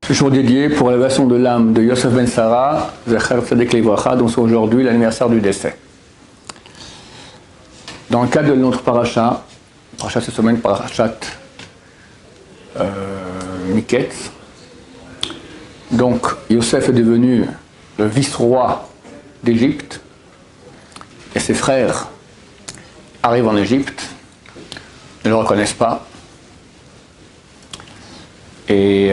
Jour dédié pour l'élévation de l'âme de Yosef Ben Sarah, Zecher Tzedek Livracha, dont c'est aujourd'hui l'anniversaire du décès. Dans le cadre de notre paracha cette semaine, parachat Miketz, donc Yosef est devenu le vice-roi d'Égypte et ses frères arrivent en Égypte, ne le reconnaissent pas et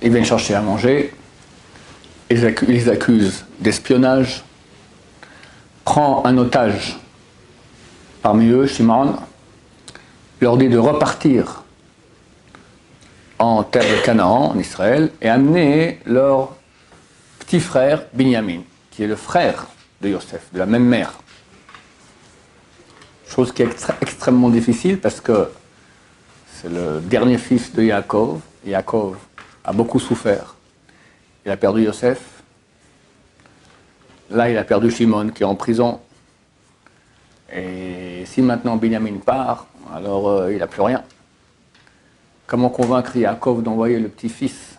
ils viennent chercher à manger, ils les accusent d'espionnage, prend un otage parmi eux, Shimon, leur dit de repartir en terre de Canaan, en Israël, et amener leur petit frère Binyamin, qui est le frère de Yosef, de la même mère. Chose qui est extrêmement difficile parce que c'est le dernier fils de Yaakov. Yaakov a beaucoup souffert. Il a perdu Yosef. Là, il a perdu Shimon, qui est en prison. Et si maintenant Binyamin part, alors il n'a plus rien. Comment convaincre Yaakov d'envoyer le petit-fils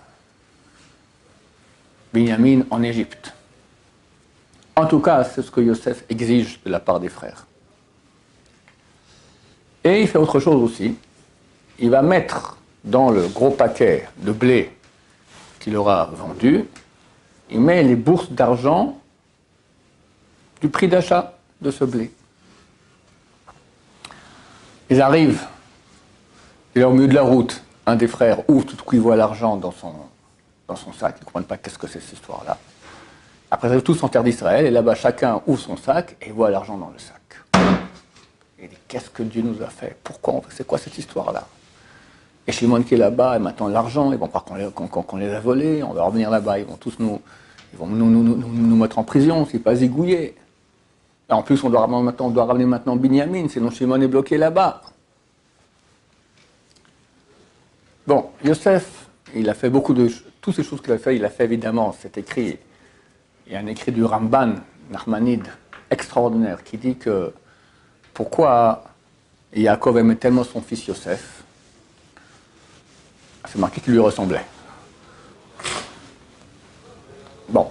Binyamin en Égypte? En tout cas, c'est ce que Yosef exige de la part des frères. Et il fait autre chose aussi. Il va mettre dans le gros paquet de blé qu'il aura vendu, il met les bourses d'argent du prix d'achat de ce blé. Ils arrivent, et au milieu de la route, un des frères ouvre tout coup, il voit l'argent dans son sac, ils ne comprennent pas qu'est-ce que c'est cette histoire-là. Après, ils arrivent tous en terre d'Israël, et là-bas, chacun ouvre son sac et voit l'argent dans le sac. Et il dit, qu'est-ce que Dieu nous a fait? Pourquoi? C'est quoi cette histoire-là? Et Shimon qui est là-bas, et maintenant l'argent, ils vont croire qu'on les a volés, on va revenir là-bas, ils vont tous nous mettre en prison, c'est pas zigouiller. Et en plus, on doit ramener maintenant Binyamin, sinon Shimon est bloqué là-bas. Bon, Yosef, il a fait toutes ces choses qu'il a fait, il a fait évidemment, c'est écrit, il y a un écrit du Ramban, Nachmanide, extraordinaire, qui dit que pourquoi Yaakov aimait tellement son fils Yosef. C'est marqué qu'il lui ressemblait. Bon,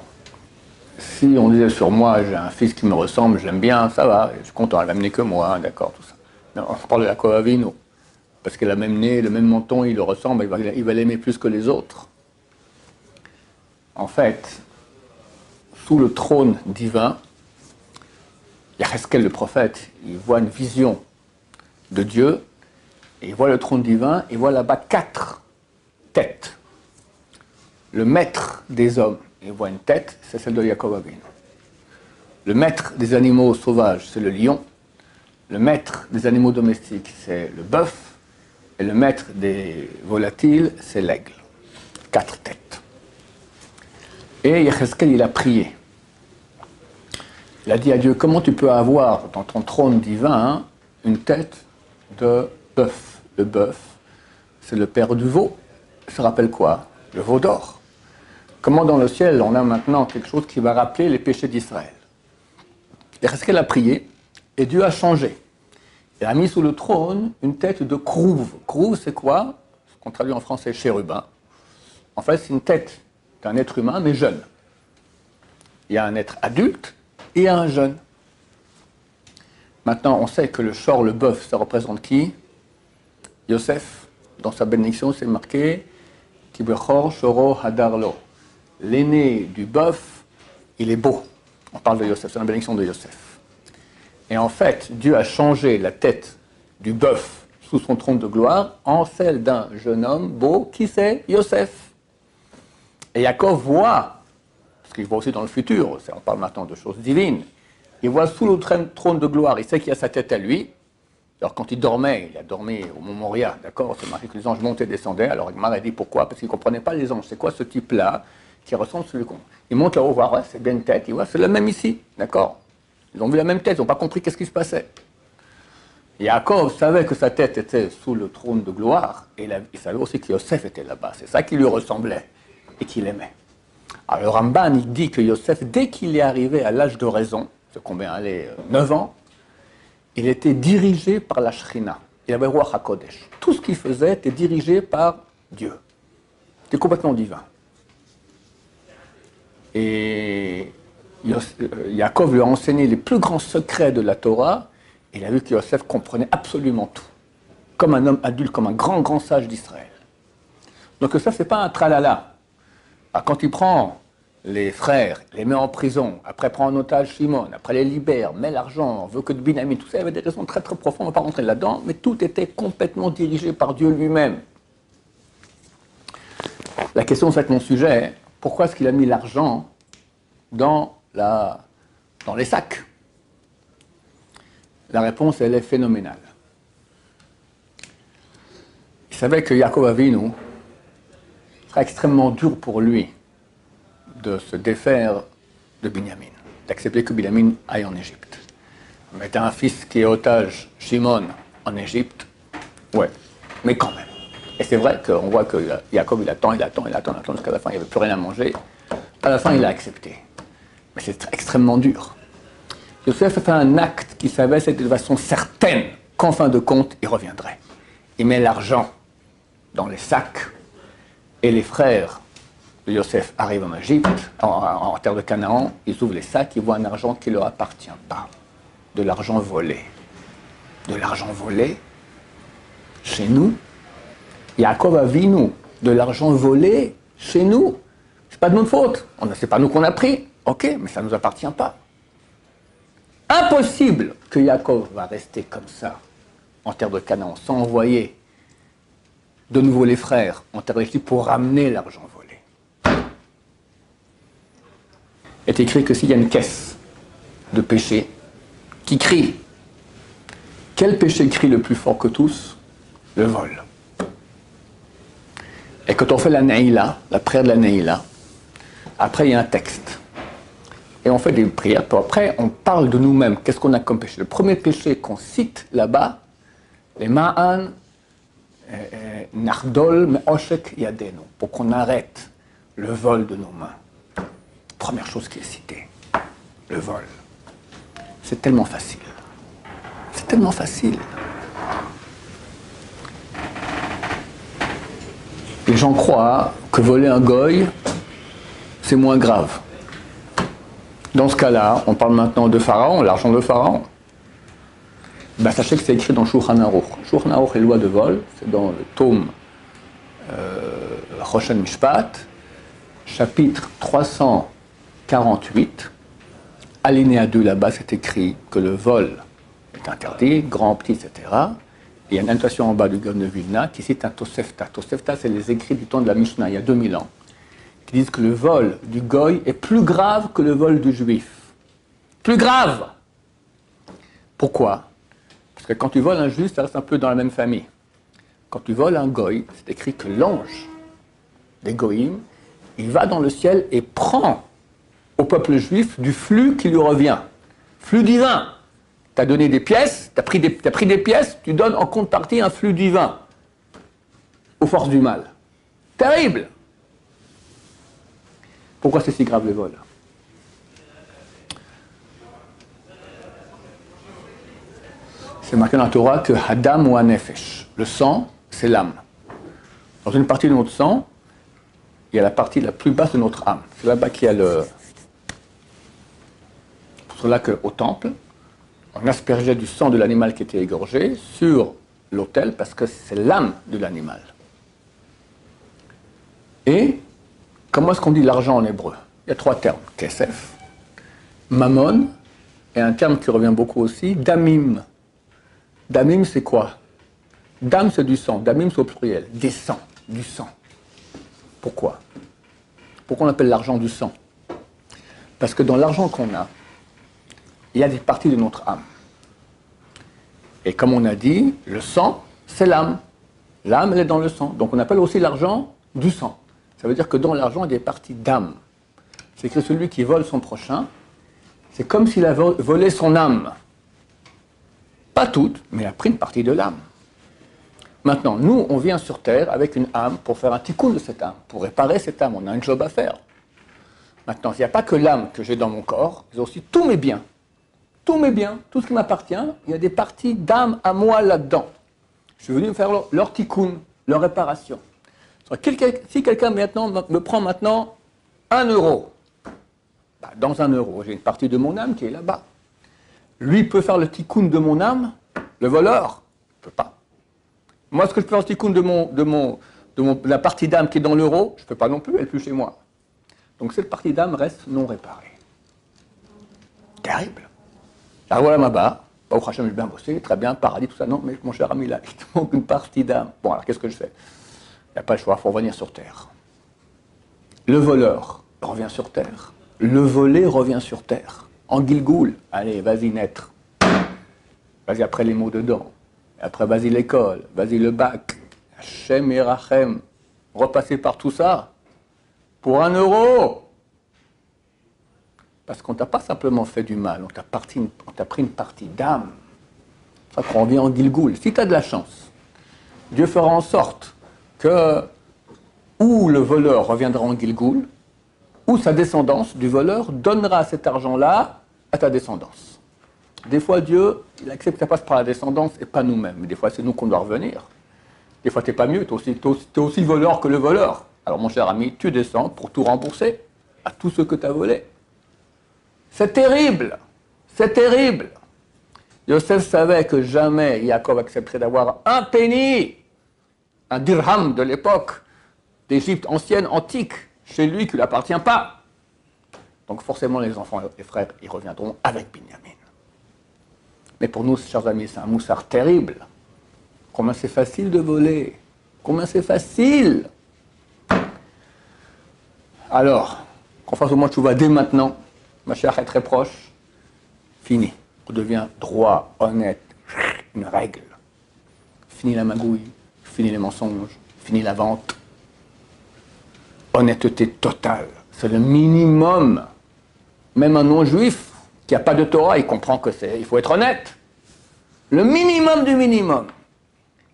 si on disait sur moi, j'ai un fils qui me ressemble, je l'aime bien, ça va, je suis content, elle va m'amener que moi, d'accord, tout ça. Non, on parle de Yaakov Avinu, parce qu'elle a le même nez, le même menton, il le ressemble, il va l'aimer plus que les autres. En fait, sous le trône divin, Yecheskel le prophète, il voit une vision de Dieu, et il voit le trône divin, et il voit là-bas 4 têtes. Le maître des hommes, il voit une tête, c'est celle de Yaakov Avinu. Le maître des animaux sauvages, c'est le lion. Le maître des animaux domestiques, c'est le bœuf. Et le maître des volatiles, c'est l'aigle. 4 têtes. Et Yecheskel, il a prié. Il a dit à Dieu, comment tu peux avoir dans ton trône divin une tête de bœuf? Le bœuf, c'est le père du veau. Ça rappelle quoi? Le veau d'or. Comment dans le ciel, on a maintenant quelque chose qui va rappeler les péchés d'Israël? Yecheskel a prié, et Dieu a changé. Il a mis sous le trône une tête de crouve. Crouve, c'est quoi? Ce qu'on traduit en français chérubin. En fait, c'est une tête d'un être humain, mais jeune. Il y a un être adulte et un jeune. Maintenant, on sait que le shor, le bœuf, ça représente qui? Yosef, dans sa bénédiction, c'est marqué Kibechor Shoro Hadarlo. L'aîné du bœuf, il est beau. On parle de Yosef, c'est la bénédiction de Yosef. Et en fait, Dieu a changé la tête du bœuf sous son trône de gloire en celle d'un jeune homme beau, qui c'est? Yosef. Et Yaakov voit, parce qu'il voit aussi dans le futur, on parle maintenant de choses divines, il voit sous le trône de gloire, il sait qu'il y a sa tête à lui. Alors quand il dormait, il a dormi au Mont Moria, d'accord? C'est marqué que les anges montaient et descendaient. Alors Igmar a dit pourquoi? Parce qu'il ne comprenait pas les anges. C'est quoi ce type-là qui ressemble à celui qu'on... Il monte là-haut, voir, ouais, c'est bien une tête, il voit, c'est le même ici, d'accord? Ils ont vu la même tête, ils n'ont pas compris qu'est-ce qui se passait. Yaakov savait que sa tête était sous le trône de gloire, et il savait aussi que Yosef était là-bas. C'est ça qui lui ressemblait et qu'il aimait. Alors le Ramban, il dit que Yosef, dès qu'il est arrivé à l'âge de raison, c'est combien, allez, 9 ans, il était dirigé par la Shrina. Il avait Ruach HaKodesh. Tout ce qu'il faisait était dirigé par Dieu. C'est complètement divin. Et Yaakov lui a enseigné les plus grands secrets de la Torah. Et il a vu que Yosef comprenait absolument tout. Comme un homme adulte, comme un grand sage d'Israël. Donc ça, c'est pas un tralala. Alors, quand il prend les frères, les met en prison, après prend en otage Shimon, après les libère, met l'argent, veut que de Binyamin, tout ça, il y avait des raisons très profondes, on ne va pas rentrer là-dedans, mais tout était complètement dirigé par Dieu lui-même. La question, c'est mon sujet, pourquoi est-ce qu'il a mis l'argent dans les sacs? La réponse, elle est phénoménale. Il savait que Yaakov Avinu serait extrêmement dur pour lui de se défaire de Binyamin, d'accepter que Binyamin aille en Égypte. Mais t'as un fils qui est otage, Shimon, en Égypte, ouais, mais quand même. Et c'est vrai qu'on voit que Yaakov, il attend, jusqu'à la fin, il n'y avait plus rien à manger. À la fin, il a accepté. Mais c'est extrêmement dur. Yosef a fait un acte qu'il savait, c'était de façon certaine qu'en fin de compte, il reviendrait. Il met l'argent dans les sacs, et les frères de Yosef arrivent en Égypte, en terre de Canaan, ils ouvrent les sacs, ils voient un argent qui ne leur appartient pas. De l'argent volé. De l'argent volé, chez nous, Yaakov Avinu, de l'argent volé, chez nous. C'est pas de notre faute, c'est pas nous qu'on a pris, ok, mais ça ne nous appartient pas. Impossible que Yaakov va rester comme ça, en terre de Canaan, sans envoyer de nouveau les frères en terre d'Égypte pour ramener l'argent volé. Il est écrit que s'il y a une caisse de péché qui crie, quel péché crie le plus fort que tous? Le vol. Et quand on fait la Neïla, la prière de la Neïla, après il y a un texte. Et on fait des prières, puis après on parle de nous-mêmes. Qu'est-ce qu'on a comme péché? Le premier péché qu'on cite là-bas, les Ma'an, Nardol, Me'oshek Yadenu, pour qu'on arrête le vol de nos mains. Première chose qui est citée, le vol. C'est tellement facile. C'est tellement facile. Les gens croient que voler un goy, c'est moins grave. Dans ce cas-là, on parle maintenant de Pharaon, l'argent de Pharaon. Ben, sachez que c'est écrit dans Shulchan Aruch. Shulchan Aruch est loi de vol, c'est dans le tome Choshen Mishpat, chapitre 348, alinéa 2 là-bas, c'est écrit que le vol est interdit, grand, petit, etc. Et il y a une annotation en bas du Gaon de Vilna qui cite un Tosefta. Tosefta, c'est les écrits du temps de la Mishnah, il y a 2000 ans, qui disent que le vol du goy est plus grave que le vol du juif. Plus grave! Pourquoi? Parce que quand tu voles un juif, ça reste un peu dans la même famille. Quand tu voles un goy, c'est écrit que l'ange des goïms, il va dans le ciel et prend au peuple juif du flux qui lui revient. Flux divin. Tu as donné des pièces, tu as pris des pièces, tu donnes en contrepartie un flux divin aux forces du mal. Terrible! Pourquoi c'est si grave le vol? C'est marqué dans la Torah que Hadam ou Hanefesh, le sang, c'est l'âme. Dans une partie de notre sang, il y a la partie la plus basse de notre âme. C'est là-bas qu'il y a le... C'est pour cela qu'au temple, on aspergeait du sang de l'animal qui était égorgé sur l'autel parce que c'est l'âme de l'animal. Et comment est-ce qu'on dit l'argent en hébreu? Il y a 3 termes. Kesef, Mammon, et un terme qui revient beaucoup aussi, Damim. Damim, c'est quoi? Dam, c'est du sang. Damim, c'est au pluriel. Des sangs, du sang. Pourquoi? Pourquoi on appelle l'argent du sang? Parce que dans l'argent qu'on a, il y a des parties de notre âme. Et comme on a dit, le sang, c'est l'âme. L'âme, elle est dans le sang. Donc on appelle aussi l'argent du sang. Ça veut dire que dans l'argent, il y a des parties d'âme. C'est que celui qui vole son prochain, c'est comme s'il avait volé son âme. Pas toute, mais il a pris une partie de l'âme. Maintenant, nous, on vient sur Terre avec une âme pour faire un tikkun de cette âme, pour réparer cette âme. On a un job à faire. Maintenant, il n'y a pas que l'âme que j'ai dans mon corps, il y a aussi tous mes biens. Tous mes biens, tout ce qui m'appartient, il y a des parties d'âme à moi là-dedans. Je suis venu faire leur tikkun, leur réparation. Si quelqu'un maintenant me prend maintenant 1 euro, bah, dans 1 euro, j'ai une partie de mon âme qui est là-bas. Lui peut faire le tikkun de mon âme, le voleur ne peut pas. Moi, ce que je peux faire le tikkun de la partie d'âme qui est dans l'euro, je ne peux pas non plus, elle n'est plus chez moi. Donc cette partie d'âme reste non réparée. Terrible. Là voilà ma barre. Au Hachem, j'ai bien bossé, très bien, paradis, tout ça. Non, mais mon cher ami, là, il te manque une partie d'âme. Bon, alors qu'est-ce que je fais? Il n'y a pas le choix, il faut revenir sur terre. Le voleur revient sur terre. Le volé revient sur terre. En Gilgoul, allez, vas-y naître. Vas-y après les mots dedans. Et après, vas-y l'école, vas-y le bac. Hachem et Rachem. Repasser par tout ça. Pour 1 euro. Parce qu'on t'a pas simplement fait du mal, on t'a pris une partie d'âme. Ça qu'on revient en Gilgoul. Si tu as de la chance, Dieu fera en sorte que ou le voleur reviendra en Gilgoul, ou sa descendance du voleur donnera cet argent-là à ta descendance. Des fois, Dieu, il accepte que ça passe par la descendance et pas nous-mêmes. Mais des fois, c'est nous qu'on doit revenir. Des fois, tu n'es pas mieux, tu es aussi voleur que le voleur. Alors, mon cher ami, tu descends pour tout rembourser à tous ceux que tu as volés. C'est terrible, c'est terrible. Yosef savait que jamais Yaakov accepterait d'avoir un penny, un dirham de l'époque d'Égypte ancienne, antique, chez lui qui ne lui appartient pas. Donc forcément les enfants, les frères, ils reviendront avec Binyamin. Mais pour nous, chers amis, c'est un moussard terrible. Combien c'est facile de voler, combien c'est facile. Alors, qu'on fasse au moins tchouva dès maintenant. Ma chère est très proche, fini. On devient droit, honnête, une règle. Fini la magouille, fini les mensonges, fini la vente. Honnêteté totale, c'est le minimum. Même un non-juif qui n'a pas de Torah, il comprend que il faut être honnête. Le minimum du minimum.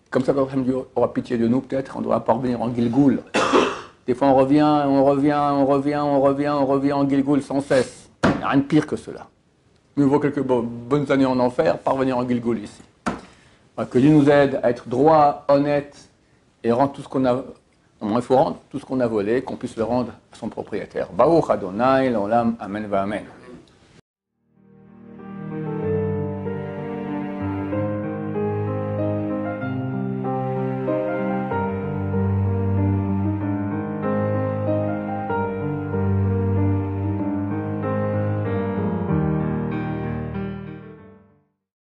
Comme ça, quand Dieu aura pitié de nous, peut-être, on doit pas revenir en Gilgoul. Des fois, on revient en Gilgoul sans cesse. Il n'y a rien de pire que cela. Mieux vaut quelques bonnes années en enfer, parvenir en Gilgoul ici. Que Dieu nous aide à être droit, honnête, et rendre tout ce qu'on a. Il faut rendre tout ce qu'on a volé, qu'on puisse le rendre à son propriétaire. Baruch Adonai, l'olam, amen va amen.